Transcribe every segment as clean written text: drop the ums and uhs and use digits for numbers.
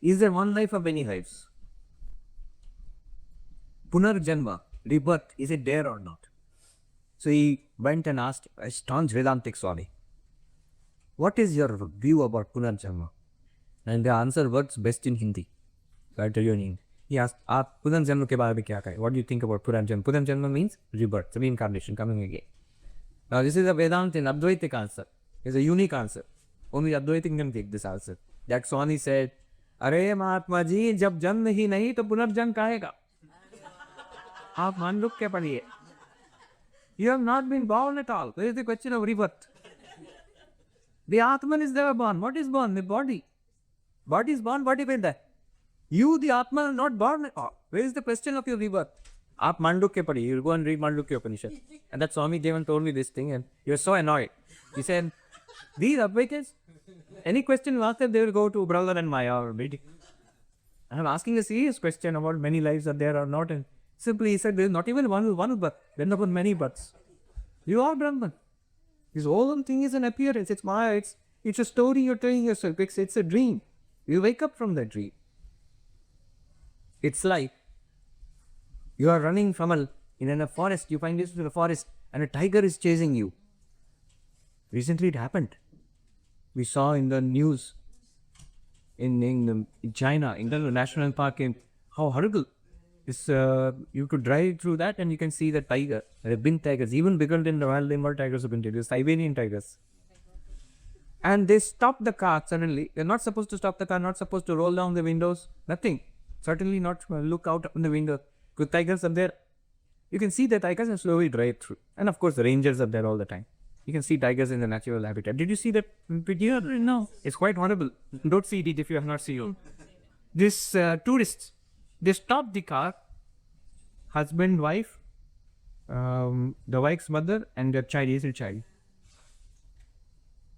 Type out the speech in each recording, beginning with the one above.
Is there one life or many lives? Punarjanma, rebirth, is it there or not? So he went and asked a staunch Vedantic Swami, what is your view about Punarjanma? And the answer works best in Hindi. So I'll tell you in Hindi. He asked, "Aap Punarjanma ke baare mein kya kahe? What do you think about Punarjanma?" Punarjanma means rebirth, reincarnation, coming again. Now this is a Vedantic and Advaitic answer. It's a unique answer. Only Advaitic can take this answer. That Swami said, "Arey Mahatma ji, jab janm hi nahi to punarjanm kahega? Aap maan luk ke padiye. You have not been born at all. Where is the question of rebirth? The Atman is never born. What is born? The body. Body is born, body will die. You, the Atman, are not born at all. Where is the question of your rebirth? Aap Mandukya padi. You go and read Mandukya Upanishad. And that Swami Devan told me this thing and he was so annoyed. He said, these Advaitas, any question you ask them, they will go to Brahman and Maya or Vedic. I am asking a serious question about many lives are there or not. And simply he said, there is not even one birth. Then upon many births. You are Brahman. This whole thing is an appearance. It's Maya. It's a story you're telling yourself. It's a dream. You wake up from that dream. It's like you are running in a forest. You find yourself in a forest and a tiger is chasing you. Recently it happened. We saw in the news in China, in the national park, how horrible. You could drive through that and you can see the tiger. There have been tigers, even bigger than the wild Bengal tigers have been tigers, Siberian tigers. And they stopped the car suddenly. They're not supposed to stop the car, not supposed to roll down the windows, nothing. Certainly not look out on the window. Because tigers are there. You can see the tigers and slowly drive through. And of course the rangers are there all the time. You can see tigers in the natural habitat. Did you see that video? No. It's quite horrible. Don't see it if you have not seen it. These tourists, they stopped the car, husband, wife, the wife's mother and their child, is a child.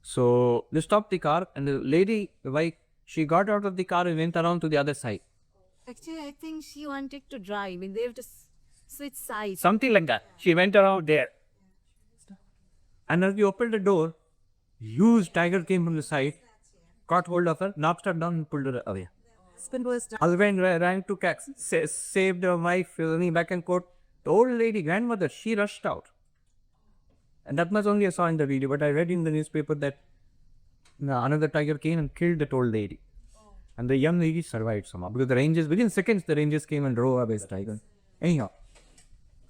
So they stopped the car and the lady, the wife, she got out of the car and went around to the other side. Actually, I think she wanted to drive and they have to switch sides. Something like that. She went around there. And as we opened the door, huge tiger came from the side, caught hold of her, knocked her down and pulled her away. Husband ran to save the wife, running back and forth. The old lady, grandmother, she rushed out. And that much only I saw in the video, but I read in the newspaper that another tiger came and killed that old lady. And the young lady survived somehow. Because the rangers, within seconds, the rangers came and drove away the tiger. Anyhow,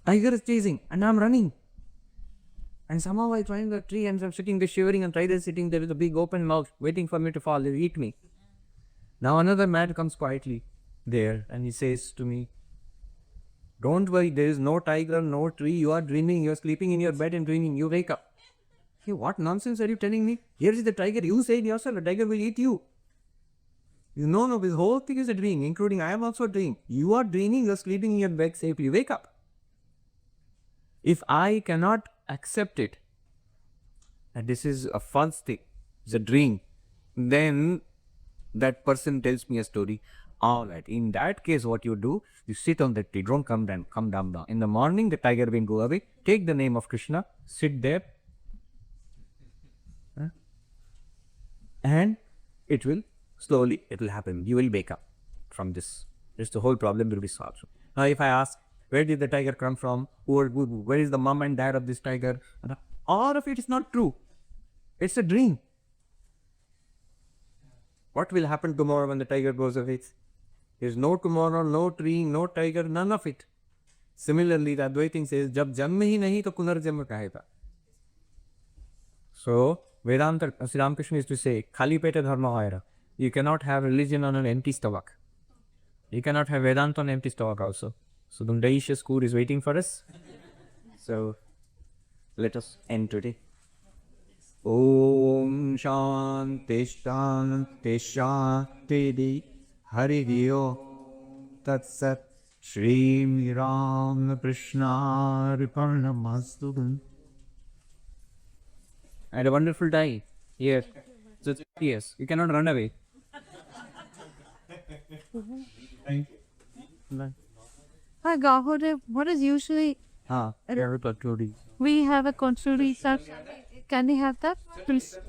tiger is chasing and I'm running. And somehow I climb the tree and I'm sitting there shivering and tiger is sitting there with a big open mouth waiting for me to fall. They'll eat me. Now another man comes quietly there and he says to me, don't worry, there is no tiger, no tree. You are dreaming. You are sleeping in your bed and dreaming. You wake up. Hey, what nonsense are you telling me? Here is the tiger. You said yourself, the tiger will eat you. You know, no, this whole thing is a dream, including I am also a dream. You are dreaming, you are sleeping in your bed safely. Wake up. If I cannot accept it, that this is a false thing, it's a dream, then that person tells me a story. All right, in that case, what you do, you sit on that tree, don't come down. In the morning, the tiger will go away. Take the name of Krishna, sit there, and it will slowly, it will happen. You will wake up from this. Just the whole problem will be solved. Now, if I ask, where did the tiger come from? Where is the mom and dad of this tiger? All of it is not true. It's a dream. What will happen tomorrow when the tiger goes away? There is no tomorrow, no tree, no tiger, none of it. Similarly, the Advaitin says, "Jab janm hi nahi to punarjanma kahega." So, Vedanta, Sri Ramakrishna used to say, "Khali pete dharma hoera." You cannot have religion on an empty stomach. You cannot have Vedanta on an empty stomach also. So, the delicious food is waiting for us. So, let us end today. Om Shanti Shanti Shanti Hari Om Tat Sat Shri Ram Krishna Arpanamastu. I had a wonderful time here. So, yes, you cannot run away. Thank you. Hi, Gahodev, what is usually We have a we have a contrary, sir. Can we have that, please?